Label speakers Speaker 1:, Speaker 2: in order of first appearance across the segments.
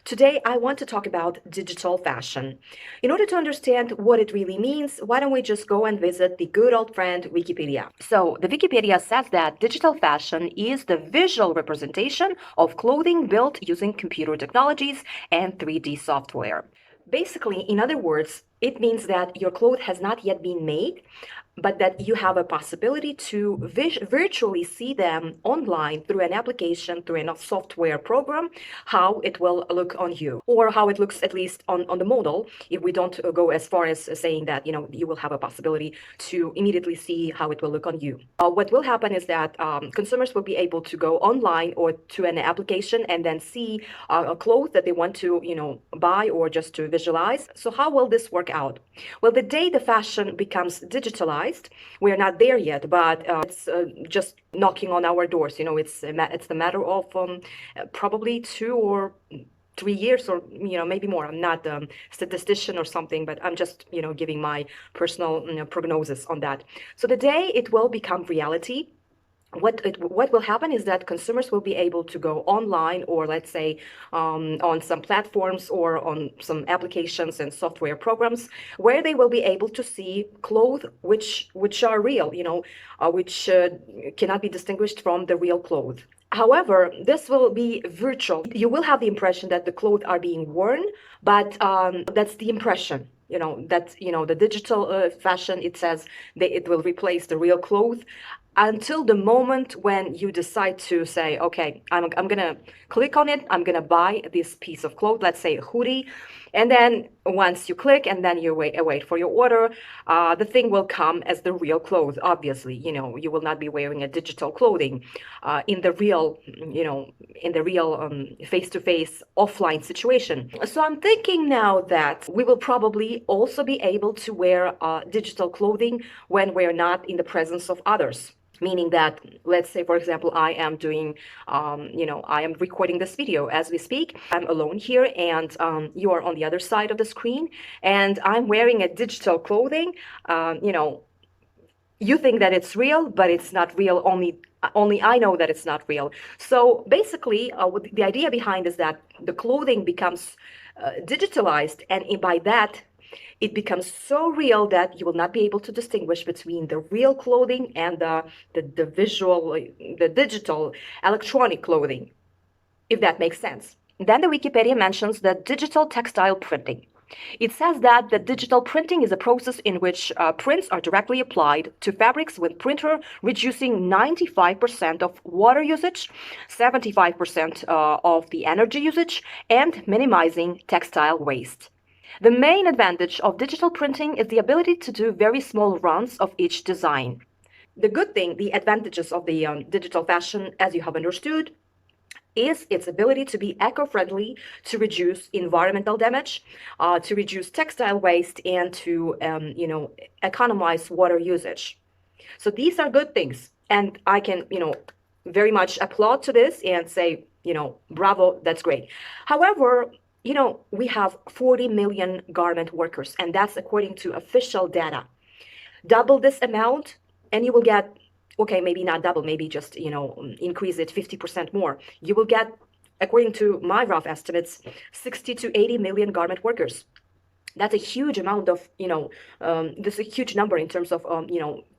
Speaker 1: Today, I want to talk about digital fashion. In order to understand what it really means, why don't we just go and visit the good old friend Wikipedia? So, the Wikipedia says that digital fashion is the visual representation of clothing built using computer technologies and 3D software. Basically, in other words, it means that your clothes has not yet been made, but that you have a possibility to virtually see them online through an application, through a software program, how it will look on you, or how it looks at least on the model, if we don't go as far as saying that, you will have a possibility to immediately see how it will look on you. What will happen is that consumers will be able to go online or to an application and then see a clothes that they want to, buy or just to visualize. So how will this work out? Well, the day the fashion becomes digitalized, we are not there yet, but it's just knocking on our doors. It's the matter of probably 2 or 3 years, or maybe more. I'm not a statistician or something, but I'm just giving my personal prognosis on that. So the day it will become reality, what will happen is that consumers will be able to go online, or let's say on some platforms or on some applications and software programs, where they will be able to see clothes which are real, which cannot be distinguished from the real clothes. However, this will be virtual. You will have the impression that the clothes are being worn, but that's the impression. The digital fashion, it says that it will replace the real clothes until the moment when you decide to say, okay, I'm gonna click on it, I'm gonna buy this piece of clothes, let's say a hoodie. And then once you click and then you wait for your order, the thing will come as the real clothes. Obviously, you will not be wearing a digital clothing in the real, face-to-face offline situation. So I'm thinking now that we will probably also be able to wear digital clothing when we're not in the presence of others. Meaning that, let's say, for example, I am doing, I am recording this video as we speak. I'm alone here, and you are on the other side of the screen, and I'm wearing a digital clothing. You think that it's real, but it's not real. Only I know that it's not real. So basically, the idea behind is that the clothing becomes digitalized, and by that, it becomes so real that you will not be able to distinguish between the real clothing and the visual, the digital electronic clothing, if that makes sense. Then the Wikipedia mentions the digital textile printing. It says that the digital printing is a process in which prints are directly applied to fabrics with printer, reducing 95% of water usage, 75% of the energy usage, and minimizing textile waste. The main advantage of digital printing is the ability to do very small runs of each design. The good thing, the advantages of the digital fashion, as you have understood, is its ability to be eco-friendly, to reduce environmental damage, to reduce textile waste, and to economize water usage. So these are good things, and I can very much applaud to this and say bravo, that's great. However, we have 40 million garment workers, and that's according to official data. Double this amount, and you will get, okay, maybe not double, maybe just, increase it 50% more. You will get, according to my rough estimates, 60 to 80 million garment workers. That's a huge amount of, this is a huge number in terms of,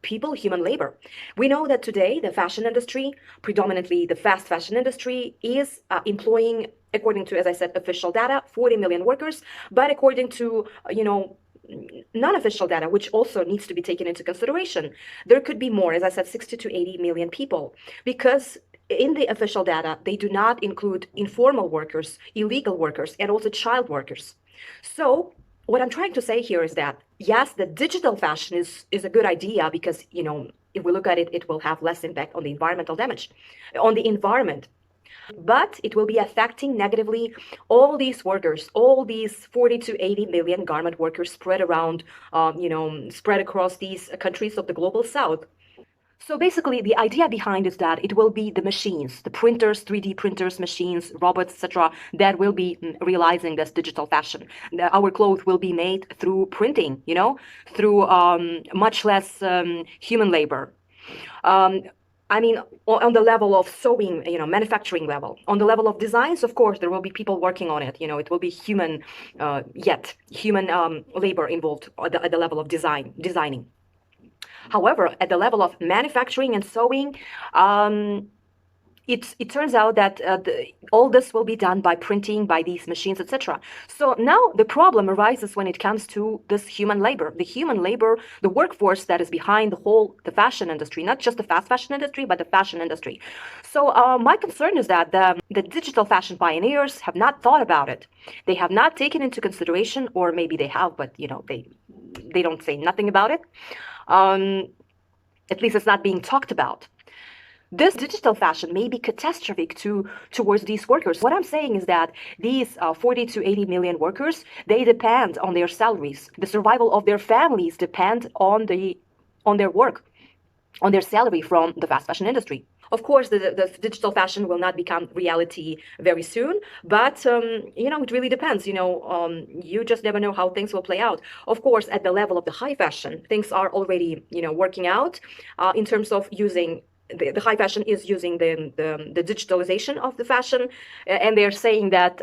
Speaker 1: people, human labor. We know that today the fashion industry, predominantly the fast fashion industry, is employing, according to, as I said, official data, 40 million workers. But according to, non-official data, which also needs to be taken into consideration, there could be more, as I said, 60 to 80 million people, because in the official data, they do not include informal workers, illegal workers, and also child workers. So what I'm trying to say here is that, yes, the digital fashion is a good idea because, if we look at it, it will have less impact on the environmental damage, on the environment. But it will be affecting negatively all these workers, all these 40 to 80 million garment workers spread around, spread across these countries of the global south. So basically, the idea behind is that it will be the machines, the printers, 3D printers, machines, robots, etc., that will be realizing this digital fashion. Our clothes will be made through printing, through much less human labor. I mean, on the level of sewing, manufacturing level. On the level of designs, of course, there will be people working on it. It will be human, human labor involved at the level of designing. However, at the level of manufacturing and sewing, it turns out that all this will be done by printing, by these machines, etc. So now the problem arises when it comes to this human labor, the workforce that is behind the fashion industry, not just the fast fashion industry, but the fashion industry. So my concern is that the digital fashion pioneers have not thought about it. They have not taken into consideration, or maybe they have, but they don't say nothing about it. At least it's not being talked about. This digital fashion may be catastrophic towards these workers. What I'm saying is that these 40 to 80 million workers, they depend on their salaries. The survival of their families depend on their work, on their salary from the fast fashion industry. Of course, the digital fashion will not become reality very soon, but it really depends. You just never know how things will play out. Of course, at the level of the high fashion, things are already working out in terms of using. The high fashion is using the digitalization of the fashion, and they're saying that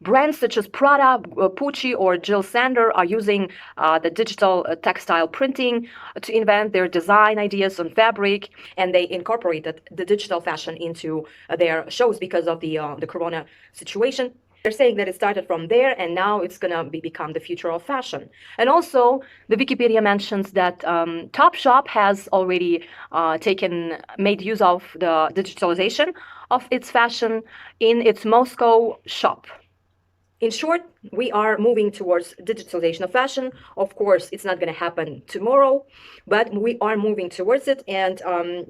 Speaker 1: brands such as Prada, Pucci, or Jill Sander are using the digital textile printing to invent their design ideas on fabric, and they incorporated the digital fashion into their shows because of the corona situation. They're saying that it started from there, and now it's going to become the future of fashion. And also, the Wikipedia mentions that Topshop has already made use of the digitalization of its fashion in its Moscow shop. In short, we are moving towards digitalization of fashion. Of course, it's not going to happen tomorrow, but we are moving towards it. And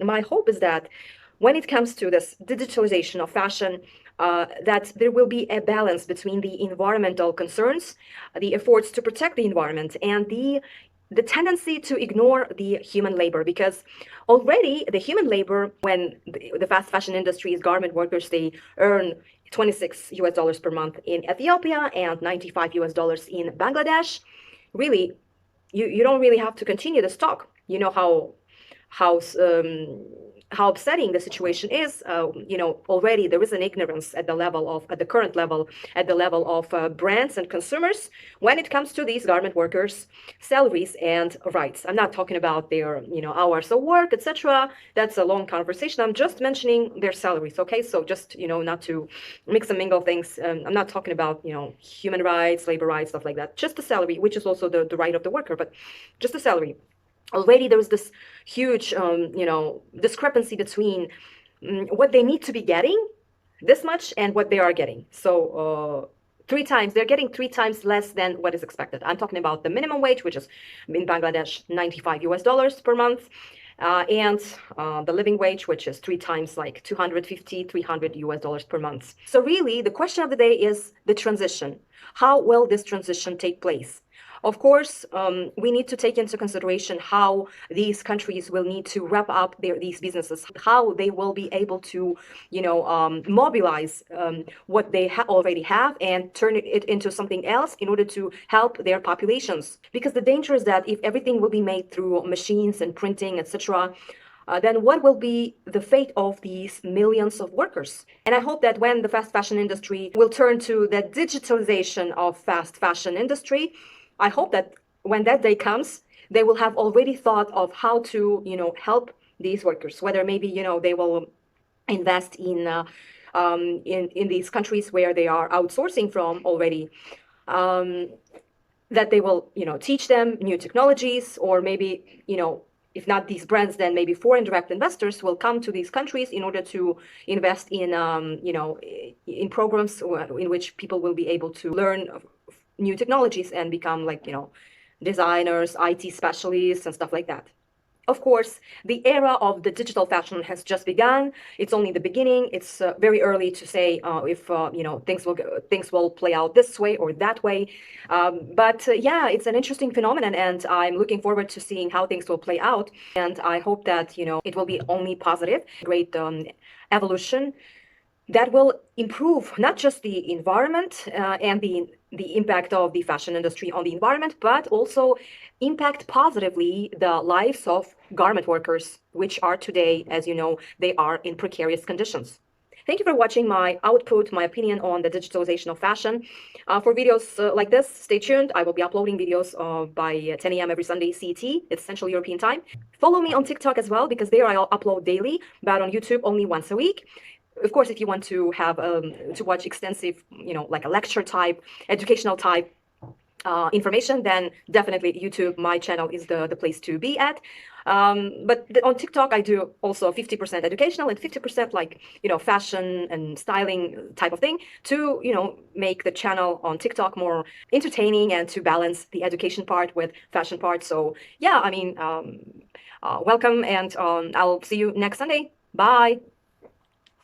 Speaker 1: my hope is that when it comes to this digitalization of fashion, that there will be a balance between the environmental concerns, the efforts to protect the environment, and the tendency to ignore the human labor, because already the human labor, when the fast fashion industry's garment workers, they earn $26 per month in Ethiopia and $95 in Bangladesh. Really, you don't really have to continue this talk. You know how upsetting the situation is. Already there is an ignorance at the current level of brands and consumers when it comes to these garment workers' salaries and rights. I'm not talking about their hours of work, etc. That's a long conversation. I'm just mentioning their salaries. Okay, so just not to mix and mingle things. I'm not talking about human rights, labor rights, stuff like that. Just the salary, which is also the right of the worker, but just the salary. Already there is this huge, discrepancy between what they need to be getting, this much, and what they are getting. So they're getting 3 times less than what is expected. I'm talking about the minimum wage, which is in Bangladesh, $95 per month. And the living wage, which is 3 times, like $250, $300 per month. So really, the question of the day is the transition. How will this transition take place? Of course, we need to take into consideration how these countries will need to wrap up these businesses, how they will be able to, mobilize what they already have and turn it into something else in order to help their populations. Because the danger is that if everything will be made through machines and printing, etc., then what will be the fate of these millions of workers? And I hope that when the fast fashion industry will turn to the digitalization of fast fashion industry, I hope that when that day comes, they will have already thought of how to, help these workers, whether maybe, they will invest in these countries where they are outsourcing from already, that they will, teach them new technologies, or maybe, if not these brands, then maybe foreign direct investors will come to these countries in order to invest in, in programs in which people will be able to learn new technologies and become designers, IT specialists, and stuff like that. Of course, the era of the digital fashion has just begun. It's only the beginning. It's very early to say if things will play out this way or that way. But yeah, it's an interesting phenomenon, and I'm looking forward to seeing how things will play out. And I hope that it will be only positive, great evolution. that will improve not just the environment and the impact of the fashion industry on the environment, but also impact positively the lives of garment workers, which are today, as you know, they are in precarious conditions. Thank you for watching my output, my opinion on the digitalization of fashion. For videos like this, stay tuned. I will be uploading videos by 10 a.m. every Sunday CET. It's Central European time. Follow me on TikTok as well, because there I'll upload daily, but on YouTube only once a week. Of course, if you want to have to watch extensive, like a lecture type, educational type information, then definitely YouTube, my channel, is the place to be at. But on TikTok, I do also 50% educational and 50% like, fashion and styling type of thing to, make the channel on TikTok more entertaining and to balance the education part with fashion part. So yeah, I mean, welcome, and I'll see you next Sunday. Bye.